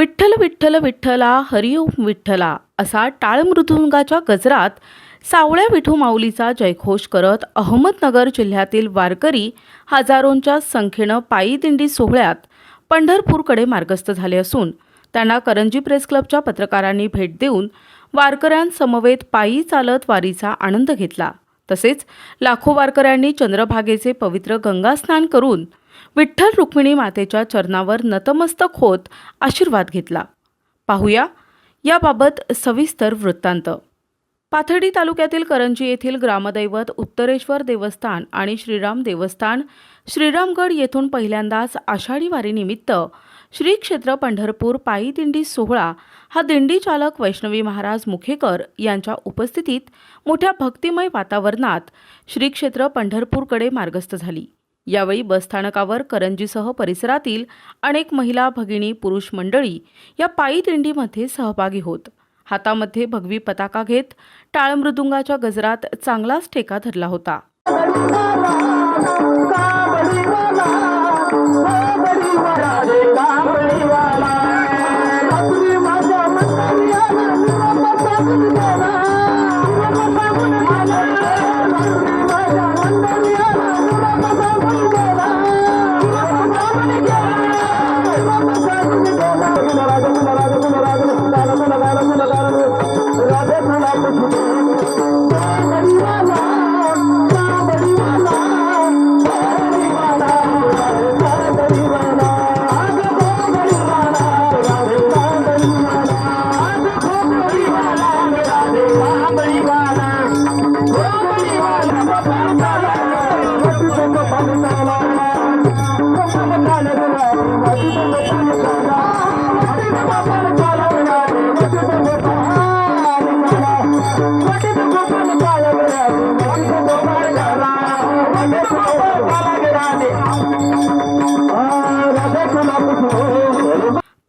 विठ्ठल विठ्ठल विठ्ठला हरिओम विठ्ठला असा टाळ मृदुंगाच्या गजरात सावळ्या विठू माऊलीचा जयघोष करत अहमदनगर जिल्ह्यातील वारकरी हजारोंच्या संख्येनं पायी दिंडी सोहळ्यात पंढरपूरकडे मार्गस्थ झाले असून त्यांना करंजी प्रेस क्लबच्या पत्रकारांनी भेट देऊन वारकऱ्यांसमवेत पायी चालत वारीचा आनंद घेतला। तसेच लाखो वारकऱ्यांनी चंद्रभागेचे पवित्र गंगा स्नान करून विठ्ठल रुक्मिणी मातेच्या चरणावर नतमस्तक होत आशीर्वाद घेतला। पाहूया याबाबत सविस्तर वृत्तांत। पाथर्डी तालुक्यातील करंजी येथील ग्रामदैवत उत्तरेश्वर देवस्थान आणि श्रीराम देवस्थान श्रीरामगड येथून पहिल्यांदाच आषाढी वारीनिमित्त श्री क्षेत्र पंढरपूर पायी दिंडी सोहळा हा दिंडी चालक वैष्णवी महाराज मुखेकर यांच्या उपस्थितीत मोठ्या भक्तिमय वातावरणात श्री क्षेत्र पंढरपूरकडे मार्गस्थ झाली। यावेळी बसस्थानकावर करंजीसह परिसरातील अनेक महिला भगिनी पुरुष मंडळी या पायी दिंडीमध्ये सहभागी होत हातामध्ये भगवी पताका घेत टाळ मृदुंगाच्या गजरात चांगलाच ठेका धरला होता।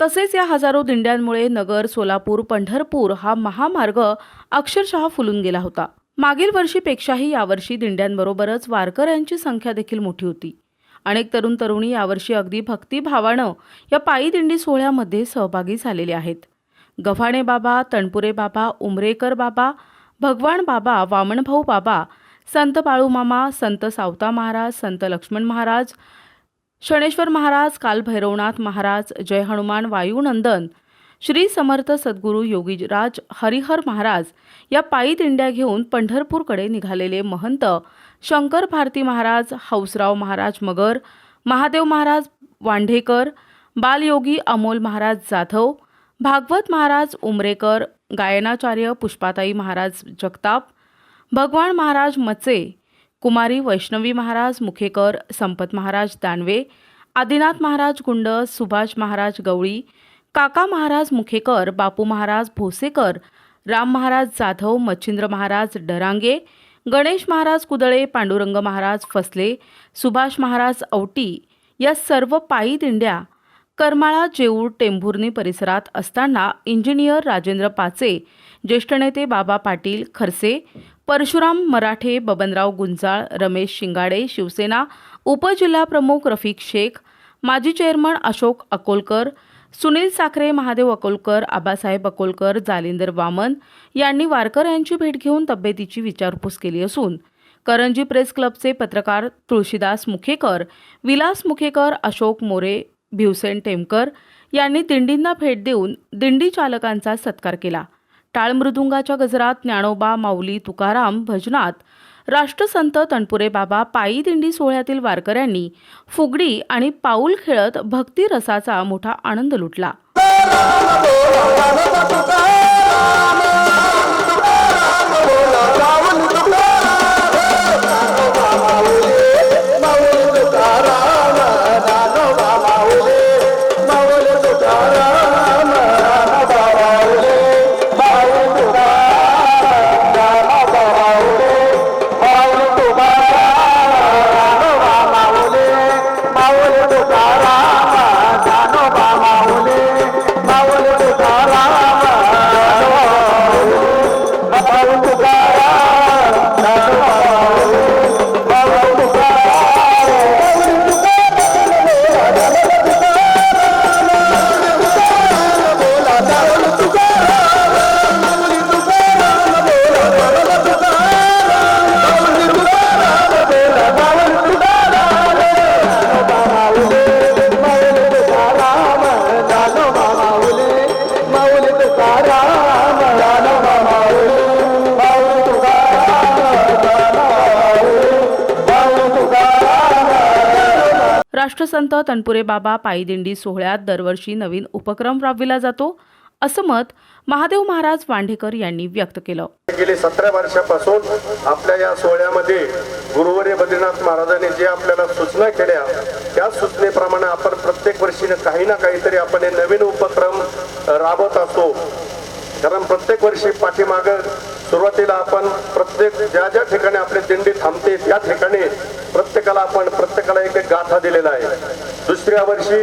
तसेच या हजारो दिंड्यांमुळे नगर, सोलापूर, पंढरपूर हा महामार्ग अक्षरशः फुलून गेला होता। मागील वर्षीपेक्षाही यावर्षी दिंड्यांबरोबरच वारकऱ्यांची संख्या देखील मोठी होती। अनेक तरुण तरुणी यावर्षी अगदी भक्तिभावानं या पायी दिंडी सोहळ्यामध्ये सहभागी झालेले आहेत। गव्हाणे बाबा, तणपुरे बाबा, उमरेकर बाबा, भगवान बाबा, वामनभाऊ बाबा, संत बाळूमामा, संत सावता महाराज, संत लक्ष्मण महाराज, शणेश्वर महाराज, कालभैरवनाथ महाराज, जय हनुमान वायुनंदन, श्री समर्थ सद्गुरू योगीराज हरिहर महाराज या पायी दिंड्या घेऊन पंढरपूरकडे निघालेले महंत शंकर भारती महाराज, हौसराव महाराज मगर, महादेव महाराज वांढेकर, बालयोगी अमोल महाराज जाधव, भागवत महाराज उमरेकर, गायनाचार्य पुष्पाताई महाराज जगताप, भगवान महाराज मचे, कुमारी वैष्णवी महाराज मुखेकर, संपत महाराज दानवे, आदिनाथ महाराज गुंड, सुभाष महाराज गवळी, काका महाराज मुखेकर, बापू महाराज भोसेकर, राम महाराज जाधव, मच्छिंद्र महाराज डरांगे, गणेश महाराज कुदळे, पांडुरंग महाराज फसले, सुभाष महाराज औटी या सर्व पायी दिंड्या करमाळा, जेऊर, टेंभुर्णी परिसरात असताना इंजिनियर राजेंद्र पाचे, ज्येष्ठ नेते बाबा पाटील खरसे, परशुराम मराठे, बबनराव गुंजाळ, रमेश शिंगाडे, शिवसेना उपजिल्हाप्रमुख रफिक शेख, माजी चेअरमन अशोक अकोलकर, सुनील साखरे, महादेव अकोलकर, आबासाहेब अकोलकर, जालिंदर वामन यांनी वारकऱ्यांची भेट घेऊन तब्येतीची विचारपूस केली असून करंजी प्रेस क्लबचे पत्रकार तुळशीदास मुखेकर, विलास मुखेकर, अशोक मोरे, भिवसेन टेमकर यांनी दिंडींना भेट देऊन दिंडी चालकांचा सत्कार केला। टाळ मृदुंगाच्या गजरात ज्ञानोबा, माऊली, तुकाराम भजनात राष्ट्रसंत तणपुरे बाबा पायी दिंडी सोहळ्यातील वारकऱ्यांनी फुगडी आणि पाऊल खेळत भक्ती रसाचा मोठा आनंद लुटला। राष्ट्रसंत तनपुरे बाबा पायी दिंडी सोहळ्यात दरवर्षी नवीन उपक्रम राबविला जातो असं मत महादेव महाराज वांढेकर यांनी व्यक्त केलं. गेली 17 वर्षापासून आपल्या या सोहळ्यामध्ये गुरुवर्य बद्रीनाथ महाराजांनी जे आपल्याला सूचना केल्या त्या सूचनेप्रमाणे आपण प्रत्येक वर्षी काही ना काहीतरी आपण नवीन उपक्रम राबवत असतो. कारण प्रत्येक वर्षी पाठीमागं सुरुवातीला आपण प्रत्येक ज्या ज्या ठिकाणी आपली दिंडी थांबते त्या ठिकाणी प्रत्येकाला एक एक गाथा दिलेला आहे. दुसऱ्या वर्षी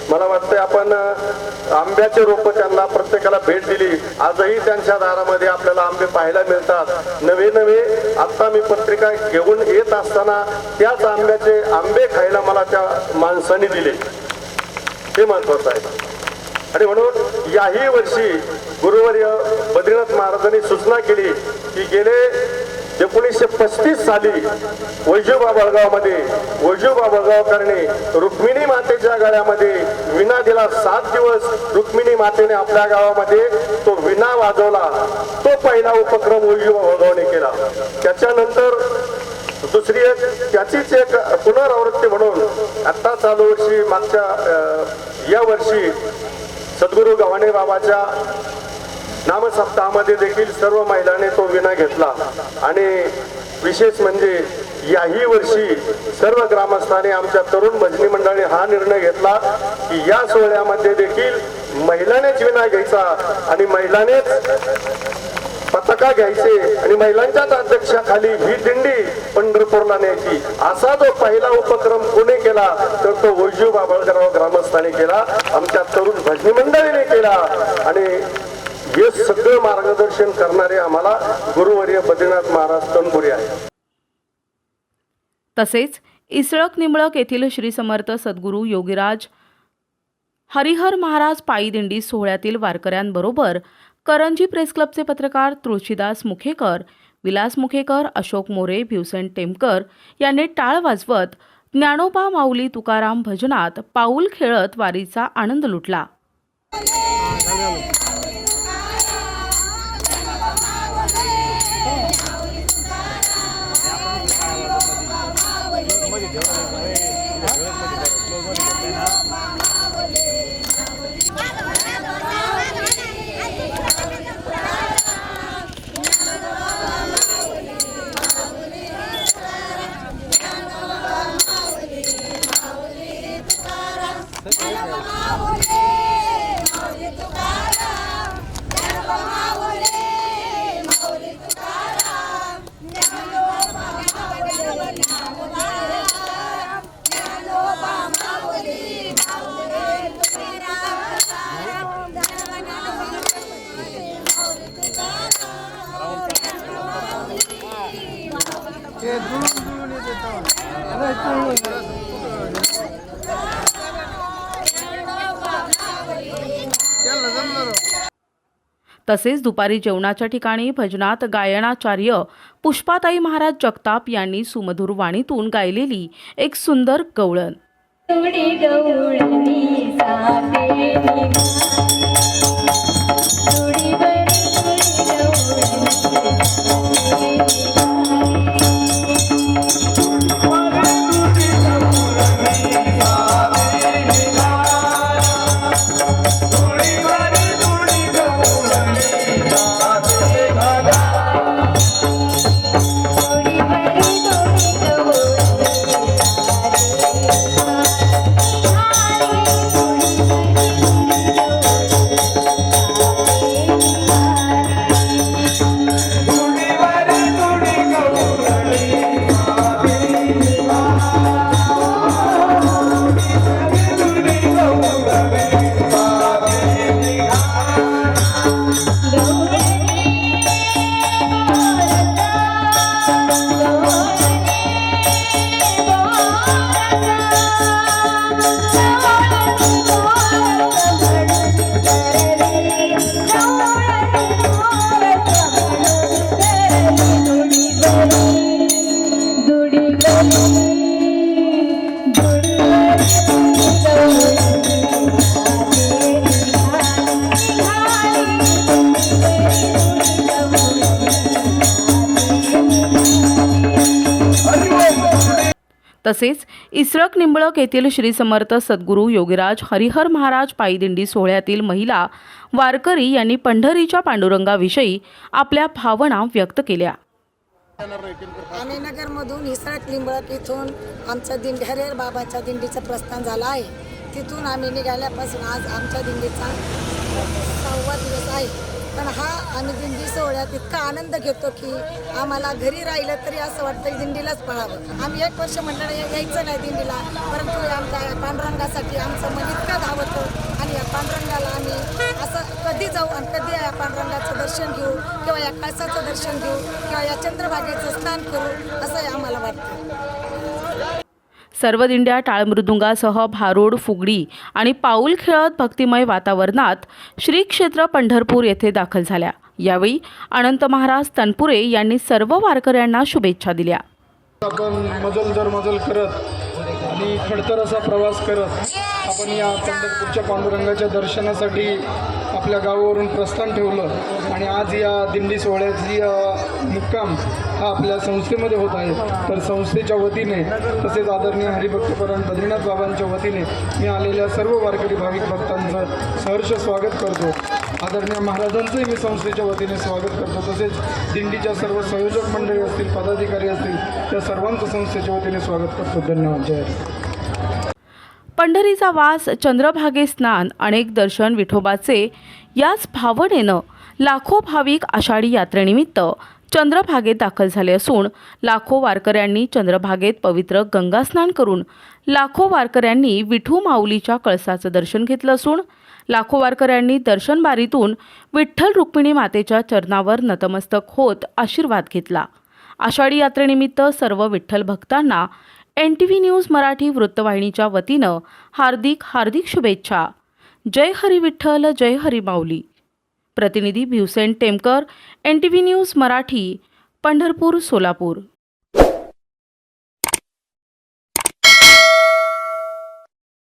मला वाटतं आपण आंब्याचे रोप त्यांना प्रत्येकाला भेट दिली. आजही त्यांच्या दारामध्ये आपल्याला आंबे पाहायला मिळतात. नवे आता मी पत्रिका घेऊन येत असताना त्याच आंबे खायला मला त्या माणसाने दिले. हे महत्वाचं आहे. आणि म्हणून याही वर्षी गुरुवर्य बद्रीनाथ महाराजांनी सूचना केली की गेले 1935 साली वैजोबा बळगावकरांनी रुक्मिणी मातेच्या गळ्यामध्ये विणा दिला. 7 दिवस रुक्मिणी मातेने आपल्या गावामध्ये तो विणा वाजवला. तो पहिला उपक्रम वैजोबा बळगावने केला. त्याच्यानंतर दुसरी त्याचीच एक पुनरावृत्ती म्हणून आता चालू वर्षी या वर्षी सद्गुरू गव्हाणे बाबाच्या नामसप्ताहामध्ये देखील सर्व महिलांनी तो विणा घेतला. आणि विशेष म्हणजे याही वर्षी सर्व ग्रामस्थांनी आमच्या तरुण भजनी मंडळाने हा निर्णय घेतला की या सोहळ्यामध्ये देखील महिलांनीच विणा घ्यायचा आणि महिलांनीच पताका घ्यायचे आणि महिलांच्याच अध्यक्षाखाली ही दिंडी पंढरपूरला न्यायची. असा जो पहिला उपक्रम कोणी केला तर तो वैजोबा बळगाव ग्रामस्थांनी केला, आमच्या तरुण भजनी मंडळीने केला. आणि हे सगळं मार्गदर्शन करणारे आम्हाला गुरुवर्य बद्रीनाथ महाराज तनपुरे आहे. तसेच इसळक निंबळक येथील श्री समर्थ सद्गुरू योगीराज हरिहर महाराज पायी दिंडी सोहळ्यातील वारकऱ्यांबरोबर करंजी प्रेस क्लबचे पत्रकार तुळशीदास मुखेकर, विलास मुखेकर, अशोक मोरे, भिवसेन टेमकर यांनी टाळ वाजवत ज्ञानोबा माऊली तुकाराम भजनात पाऊल खेळत वारीचा आनंद लुटला. तसेच दुपारी जेवणाच्या ठिकाणी भजनात गायनाचार्य पुष्पाताई महाराज जगताप यांनी सुमधुर वाणीतून गायलेली एक सुंदर गवळण. तसेच इसरक निंबळक येथील श्री समर्थ सद्गुरू योगीराज हरिहर महाराज पायी दिंडी सोहळ्यातील महिला वारकरी यांनी पंढरीच्या पांडुरंगाविषयी आपल्या भावना व्यक्त केल्या. आम्ही नगरमधून इसरक लिंबळक इथून आमच्या दिंडी हरिहर बाबाच्या दिंडीचं प्रस्थान झालं आहे. तिथून आम्ही निघाल्यापासून आज आमच्या दिंडीचा 6वा दिवस आहे. पण हा आम्ही दिंडी सोहळ्यात इतका आनंद घेतो की आम्हाला घरी राहिलं तरी असं वाटतं दिंडीलाच पळावं. आम्ही 1 वर्ष म्हटलं यायचं नाही दिंडीला, परंतु आमच्या पांडुरंगासाठी आमचं मन इतकं धावतं आणि या पांडुरंगाला आम्ही असं कधी जाऊ आणि कधी या पांडुरंगाचं दर्शन घेऊ किंवा या कळसाचं दर्शन घेऊ किंवा या चंद्रभागेचं स्नान करू असं आम्हाला वाटतं. सर्व दिंड्या टाळमृदुंगासह भारूड, फुगडी आणि पाऊल खेळत भक्तिमय वातावरणात श्री क्षेत्र पंढरपूर येथे दाखल झाल्या. यावेळी अनंत महाराज तनपुरे यांनी सर्व वारकऱ्यांना शुभेच्छा दिल्या. आपण मजल करत आणि खडतर असा प्रवास करत आपण या पंढरपूरच्या पांडुरंगाच्या दर्शनासाठी आपल्या गावावरून प्रस्थान ठेवलं आणि आज या दिंडी सोहळ्याची मुक्काम हा आपल्या संस्थेमध्ये होत आहे. तर संस्थेच्या वतीने तसेच आदरणीय हरिभक्तपरायण बद्रीनाथ बाबांच्या वतीने मी आलेल्या सर्व वारकरी भाविक भक्तांचं सहर्ष स्वागत करतो. आदरणीय महाराजांचंही मी संस्थेच्या वतीने स्वागत करतो. तसेच दिंडीच्या सर्व संयोजक मंडळी असतील, पदाधिकारी असतील, त्या सर्वांचं संस्थेच्या वतीने स्वागत करतो. धन्यवाद. जय हरी. पंढरीचा वास, चंद्रभागे स्नान, अनेक दर्शन विठोबाचे याच भावनेनं लाखो भाविक आषाढी यात्रेनिमित्त चंद्रभागेत दाखल झाले असून लाखो वारकऱ्यांनी चंद्रभागेत पवित्र गंगास्नान करून लाखो वारकऱ्यांनी विठू माऊलीच्या कळसाचं दर्शन घेतलं असून लाखो वारकऱ्यांनी दर्शनबारीतून विठ्ठल रुक्मिणी मातेच्या चरणावर नतमस्तक होत आशीर्वाद घेतला. आषाढी यात्रेनिमित्त सर्व विठ्ठल भक्तांना NTV न्यूज मराठी वृत्तवाहिनीच्या वतीनं हार्दिक शुभेच्छा. जय हरी विठ्ठल, जय हरी माऊली. प्रतिनिधी भिवसेन टेमकर, NTV न्यूज मराठी, पंढरपूर, सोलापूर.